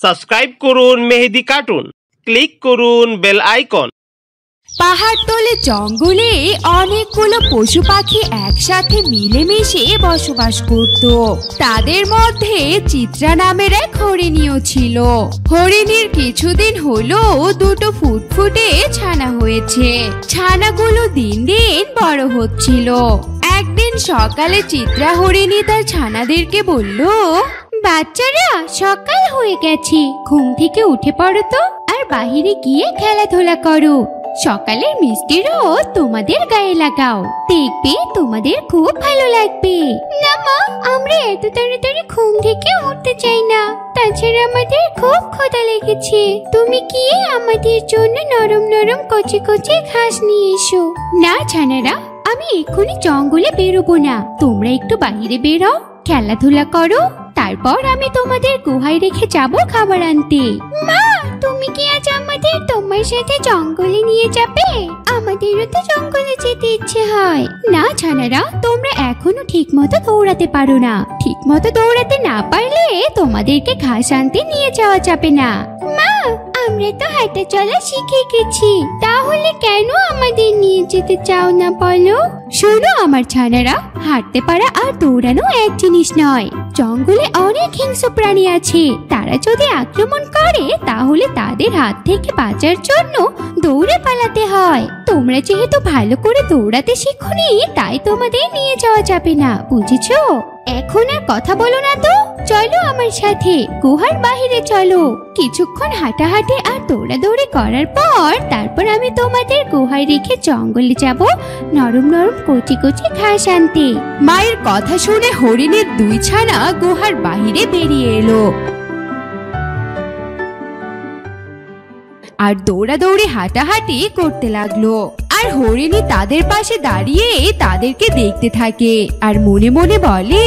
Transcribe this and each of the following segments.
Subscribe করুন মেহেদি cartoon, click করুন bell icon. পাহাড়তলে জঙ্গলে অনেকগুলো পশু পাখি একসাথে মিলেমিশে বসবাস করত। তাদের মধ্যে চিত্রা নামের এক হরিণীও ছিল। হরিণীর কিছুদিন হলো দুটো ফুটফুটে ছানা হয়েছে। ছানাগুলো দিন দিন বড় হচ্ছিল। একদিন সকালে চিত্রা হরিণী তার ছানাদেরকে বলল, বাচ্চারা সকাল হয়ে গেছে, ঘুম থেকে উঠে পড়ো তো, আর বাহিরে গিয়ে খেলাধুলা করো। সকালের মিষ্টি রোদ তোমাদের গায়ে লাগাও, দেখবে তোমাদের খুব ভালো লাগবে। না মা, আমরা এত তাড়াতাড়ি ঘুম থেকে উঠতে চাই না, তাছাড়া আমাদের খুব ক্ষুধা লেগেছে। তুমি কি আমাদের জন্য নরম নরম কচি কচি ঘাস নিয়ে এসো। না ছানারা, আমি এক্ষুনি জঙ্গলে বেরোবো না, তোমরা একটু বাইরে বেরো, খেলাধুলা করো, তারপর আমি তোমাদের গুহায় রেখে যাব খাবার আনতে। মা, তুমি কি আজ আমাদের তোমার সাথে জঙ্গলে নিয়ে যাবে? আমাদেরও তো জঙ্গলে যেতে ইচ্ছে হয়। না ছানারা, তোমরা এখনো ঠিক মতো দৌড়াতে পারো না। ঠিক মতো দৌড়াতে না পারলে তোমাদেরকে ঘাস আনতে নিয়ে যাওয়া যাবে না। মা, আমরা তো হাঁটা চলা শিখে গেছি, তাহলে কেন আমাদের নিয়ে যেতে চাও না বলো? শোনো আমার ছানারা, হাঁটতে পারা আর দৌড়ানো এক জিনিস নয়। জঙ্গলে অনেক হিংস্র প্রাণী আছে, তারা যদি আক্রমণ করে তাহলে তাদের হাত থেকে বাঁচার জন্য দৌড়ে পালাতে হয়। তোমরা যেহেতু ভালো করে দৌড়াতে শিখোনি, তাই তোমাদের নিয়ে যাওয়া যাবে না, বুঝেছো? এখন আর কথা বলো না তো, চলো আমার সাথে গুহার বাহিরে চলো। কিছুক্ষণ হাঁটাহাঁটি আর দৌড়াদৌড়ি করার পর তারপর আমি তোমাদের গুহায় রেখে জঙ্গলে যাব নরম নরম কচি কচি ঘাস আনতে। মায়ের কথা শুনে হরিণের দুই ছানা গুহার বাহিরে বেরিয়ে এলো আর দৌড়াদৌড়ি হাঁটাহাঁটি করতে লাগলো। আর হরিণী তাদের পাশে দাঁড়িয়ে তাদেরকে দেখতে থাকে আর মনে মনে বলে,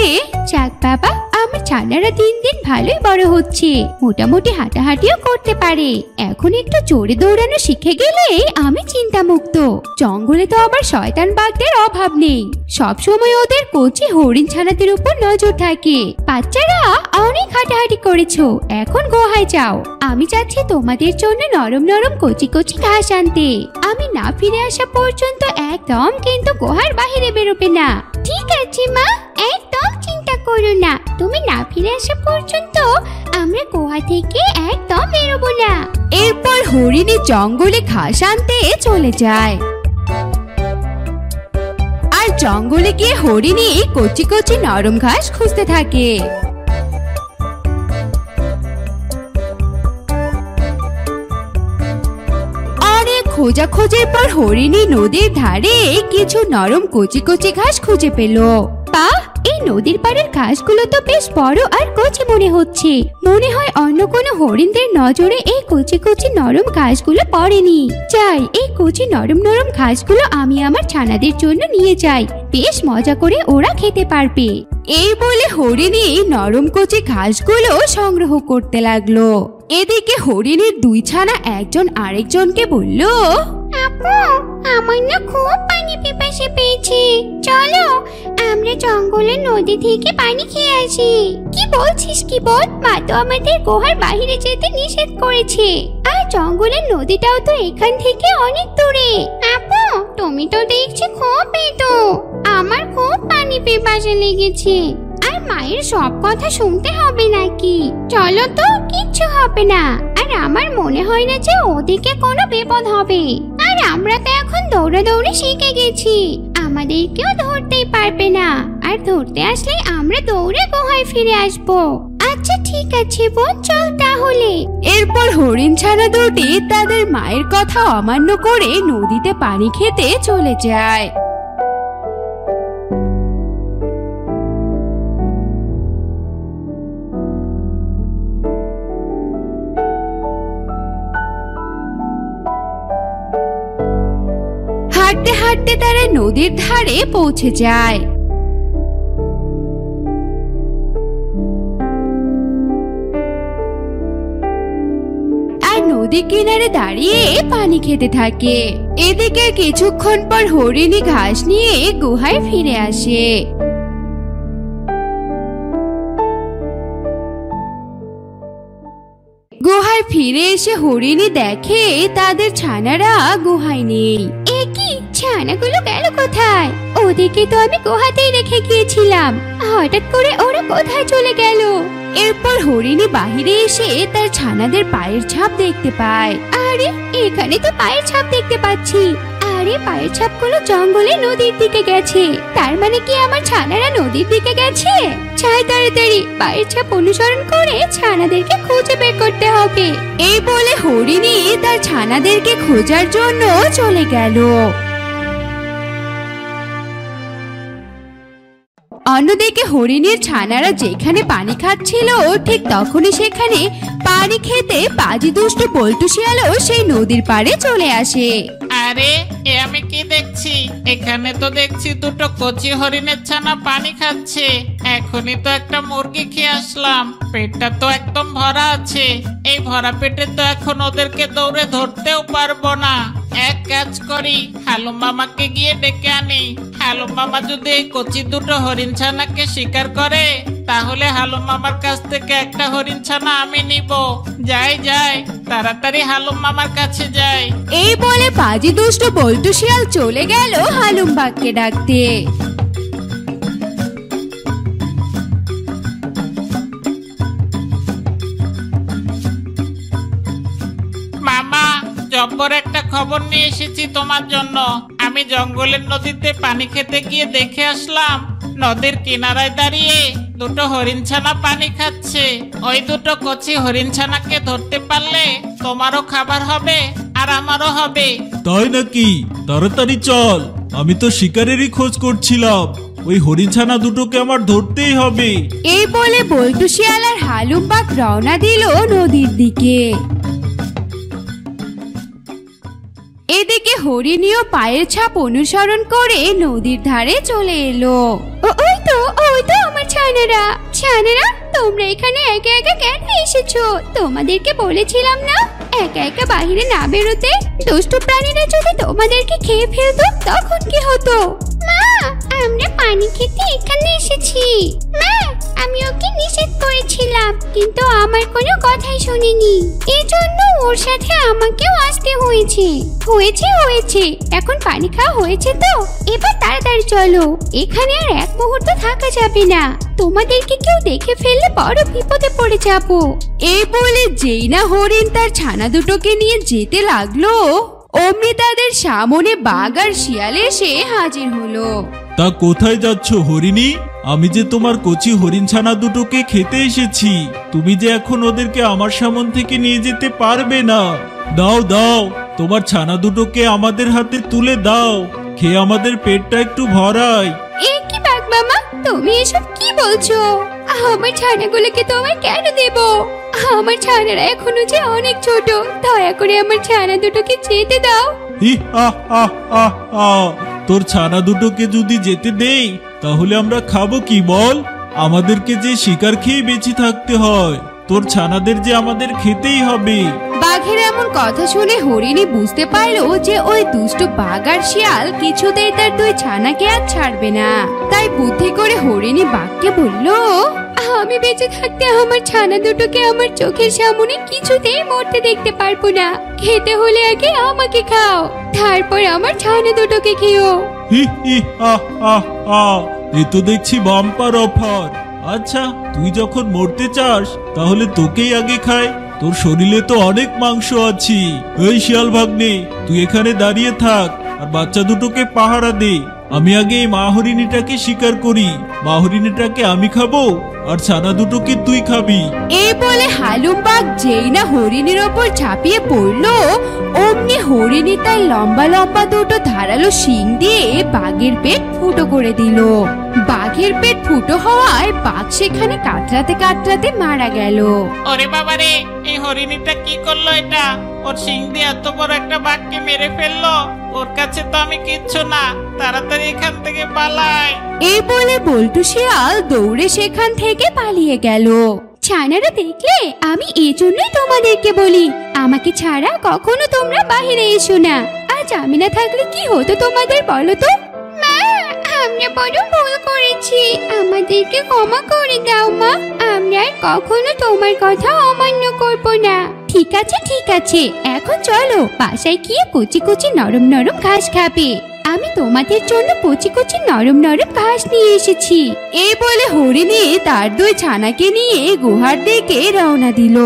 যাক বাবা, আমার ছানারা দিন দিন ভালোই বড় হচ্ছে, মোটামুটি হাঁটাহাঁটিও করতে পারে। এখন একটু জোরে দৌড়ানো শিখে গেলে আমি চিন্তামুক্ত। জঙ্গলে তো আবার শয়তান বাঘদের অভাব নেই, সব সময় ওদের কচি হরিণ ছানাদের উপর নজর থাকে। বাচ্চারা, অনেক হাঁটাহাঁটি করেছো, এখন গুহায় যাও। আমি যাচ্ছি তোমাদের জন্য নরম নরম কচি কচি ঘাস আনতে। আমি না ফিরে আসা পর্যন্ত একদম কিন্তু গুহার বাহিরে বেরোবে না। ঠিক আছে মা, একদম চিন্তা করো না, তুমি না ফিরে আসা পর্যন্ত আমরা গুহা থেকে একদম বেরোবো না। এরপর হরিণী জঙ্গলে ঘাস আনতে চলে যায়। আর জঙ্গলে গিয়ে হরিণী কচি কচি নরম ঘাস খুঁজতে থাকে। খোঁজাখোঁজির পর হরিণী নদীর ধারে কিছু নরম কচি কচি ঘাস খুঁজে পেল। বাহ, এই নদীর পাড়ের ঘাসগুলো তো বেশ বড় আর কচি মনে হচ্ছে। মনে হয় অন্য কোনো হরিণদের নজরে এই কচি কচি নরম ঘাসগুলো পড়েনি। যাই, এই কচি নরম নরম ঘাসগুলো আমি আমার ছানাদের জন্য নিয়ে যাই, বেশ মজা করে ওরা খেতে পারবে। এই বলে হরিণী নরম কচি ঘাসগুলো সংগ্রহ করতে লাগলো। এদিকে হরিণীর দুই ছানা একজন আরেকজনকে বলল, আপু, আমার না খুব পানি পিপাসা পেয়েছে, চলো আমরা জঙ্গলের নদী থেকে পানি খেয়ে আসি। কি বলছিস কি বল, মা তো আমাদের গুহার বাইরে যেতে নিষেধ করেছে, আর জঙ্গলের নদীটাও তো এখান থেকে অনেক দূরে। আপু, তুমি তো দেখছি খুব পেতো, আমার খুব পানি পিপাসা লেগেছে, আর মায়ের সব কথা শুনতে হবে নাকি? চলো তো, কিচ্ছু হবে না, আর আমার মনে হয় না যে ওদিকে কোনো বিপদ হবে। আর আমরা তো এখন দৌড়াদৌড়ি শিখে গেছি, আমাদের কেউ ধরতেই পারবে না, আর ধরতে আসলে আমরা দৌড়ে গুহায় ফিরে আসবো। আচ্ছা ঠিক আছে বোন, চল তাহলে। এরপর হরিণ ছানা দুটি তাদের মায়ের কথা অমান্য করে নদীতে পানি খেতে চলে যায়। হাঁটতে হাঁটতে তারা নদীর ধারে পৌঁছে যায়। আর নদী কিনারে দাঁড়িয়ে পানি খেতে থাকে। এদিকে কিছুক্ষণ পর হরিণী ঘাস নিয়ে গুহায় ফিরে আসে। গুহায় ফিরে এসে হরিণী দেখে তাদের ছানারা গুহায় নেই। এ কি, ছানাগুলো গেল কোথায়? ওদেরকে তো আমি গুহাতেই রেখে গিয়েছিলাম, হঠাৎ করে ওরা কোথায় চলে গেল? এরপর হরিণী বাহিরে এসে তার ছানাদের পায়ের ছাপ দেখতে পায়। আরে, এখানে তো পায়ের ছাপ দেখতে পাচ্ছি। আরে, পায়ের ছাপগুলো জঙ্গলে নদীর দিকে গেছে। তার মানে কি আমার ছানারা নদীর দিকে গেছে? চাই তাড়াতাড়ি পায়ের ছাপ অনুসরণ করে ছানাদেরকে খুঁজে বের করতে হবে। এই বলে হরিণী তার ছানাদেরকে খোঁজার জন্য চলে গেল। অন্যদিকে হরিণীর ছানারা যেখানে পানি খাচ্ছিল ঠিক তখনই সেখানে পানি খেতে পাজি দুষ্ট বল্টু শিয়ালও সেই নদীর পাড়ে চলে আসে। আরে, এ আমি কি দেখছি? এখানে তো দেখছি দুটো কচি হরিণের ছানা পানি খাচ্ছে। এখনই তো একটা মুরগি খেয়ে আসলাম, পেটটা তো একদম ভরা আছে। এই ভরা পেটে তো এখন ওদেরকে দৌড়ে ধরতেও পারবো না। এক কাজ করি, হালুম মামাকে গিয়ে ডেকে আনি। হালুম মামা যদি এই কচি দুটো হরিণ ছানাকে শিকার করে, তাহলে হালুম মামার কাছ থেকে একটা হরিণ ছানা আমি নিব। যাই যাই, তাড়াতাড়ি হালুম মামার কাছে যাই। এই বলে পাজি দুষ্ট বল্টু শিয়াল চলে গেল হালুম বাঘকে ডাকতে। মামা, জব্বর একটা খবর নিয়ে এসেছি তোমার জন্য। আমি জঙ্গলের নদীতে পানি খেতে গিয়ে দেখে আসলাম, নদীর কিনারায় দাঁড়িয়ে দুটো হরিণ ছানা পানি খাচ্ছে। ওই দুটো কচি হরিণ ছানাকে ধরতে পারলে তোমারও খাবার হবে আর আমারও হবে। তাই নাকি? তাড়াতাড়ি চল, আমি তো শিকারেরই খোঁজ করছিলাম। ওই হরিণ ছানা দুটোকে আমার ধরতেই হবে। এই বলে বল্টু শিয়াল আর হালুম বাঘ রওনা দিল নদীর দিকে। এদিকে হরিণীও পায়ের ছাপ অনুসরণ করে নদীর ধারে চলে এলো। ওই তো আমার ছানারা। ছানারা, তোমরা এখানে একা একা কেন এসেছো? তোমাদেরকে বলেছিলাম না একা একা বাইরে না বেরোতে। দুষ্ট প্রাণীরা যদি তোমাদেরকে খেয়ে ফেলতো তখন কি হতো? মা, আমরা পানি খেতে এখানে এসেছি। মা, আমি ওকে নিষেধ করেছিলাম, কিন্তু আমার কোনো কথাই শুনিনি। এজন্য ওর সাথে আমাকেও আসতে হয়েছে। হয়েছে, এখন পানি খাওয়া হয়েছে তো এবার তাড়াতাড়ি চলো, এখানে আর এক মুহূর্ত থাকা যাবে না। তোমাদেরকে কেউ দেখে ফেললে বড় বিপদে পড়ে যাব। এই বলে যেই না হরিণ তার ছানা দুটোকে নিয়ে যেতে লাগলো, অমনি তাদের সামনে বাঘ আর শিয়াল এসে হাজির হলো। তা কোথায় যাচ্ছ হরিণী? আমি যে তোমার কচি হরিণ ছানা দুটোকে খেতে এসেছি, তুমি যে এখন ওদেরকে আমার সামন থেকে নিয়ে যেতে পারবে না। দাও দাও, তোমার ছানা দুটোকে আমাদের হাতে তুলে দাও, খেয়ে আমাদের পেটটা একটু ভরাই। এ কি বাঘ মামা, তুমি এসব কি বলছো? আমার ছানাগুলোকে তোমায় কেন দেব? আমার ছানারা এখনো যে অনেক ছোট, দয়া করে আমার ছানা দুটোকে যেতে দাও। তোর ছানা দুটোকে যদি যেতে দেই তাহলে আমরা খাবো কি বল? আমাদেরকে যে শিকার খেয়ে বেঁচে থাকতে হয়, তোর ছানাদের যে আমাদের খেতেই হবে। বাঘের এমন কথা শুনে হরিণী বুঝতে পারলো যে ওই দুষ্ট বাঘ আর শিয়াল কিছুতেই তার দুই ছানাকে আর ছাড়বে না। তাই বুদ্ধি করে হরিণী বাঘকে বলল, আমি বেঁচে থাকতে আমার ছানা দুটোকে আমার চোখের সামনে কিছুতেই মরতে দেখতে পারবো না। খেতে হলে আগে আমাকে খাও, তারপর আমার ছানা দুটোকে খেও। এ তো দেখছি বাম্পার অফার। আচ্ছা, তুই যখন মরতে চাস তাহলে তোকেই আগে খায়, তোর শরীরে তো অনেক মাংস আছে। এই শিয়াল ভাগ্নে, তুই এখানে দাঁড়িয়ে থাক আর বাচ্চা দুটোকে পাহারা দে। আমি আগে এই মা হরিণীটাকে শিকার করি, মা হরিণীটাকে আমি খাবো আর ছানা দুটোকে তুই খাবি। এই বলে হালুম বাঘ যেই না হরিণীর ওপর ঝাঁপিয়ে পড়লো, অমনি হরিণী তার লম্বা লম্বা দুটো ধারালো শিং দিয়ে বাঘের পেট ফুটো করে দিল। বাঘের পেট ফুটো হওয়ায় বাঘ সেখানে কাতরাতে কাতরাতে মারা গেল। ওরে বাবারে, এই হরিণীটা কি করলো এটা? ওর শিং দিয়ে এত বড় একটা বাঘকে মেরে ফেললো। ওর কাছে তো আমি কিচ্ছু না, তাড়াতাড়ি এখান থেকে পালাই। এই বলে বল্টু শিয়াল দৌড়ে সেখান থেকে পালিয়ে গেল। ছানারা, দেখলে আমি এই জন্যই তোমাদেরকে বলি আমাকে ছাড়া কখনো তোমরা বাইরে এসো না। আজ আমি না থাকলে কি হতো তোমাদের বলো তো? মা, আমরা বড় ভুল করেছি। করছি, আমাদেরকে ক্ষমা করে দাও মা। আমরা আর কখনো তোমার কথা অমান্য করব না। ঠিক আছে ঠিক আছে, এখন চলো বাসায় গিয়ে কচি কচি নরম নরম ঘাস খাবে। আমি তোমাদের জন্য কচি কচি নরম নরম ঘাস নিয়ে এসেছি। এই বলে হরিণী তার দুই ছানাকে নিয়ে গুহার দিকে রওনা দিল।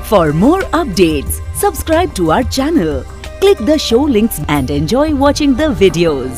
For more updates, subscribe to our channel, click the show links and enjoy watching the videos.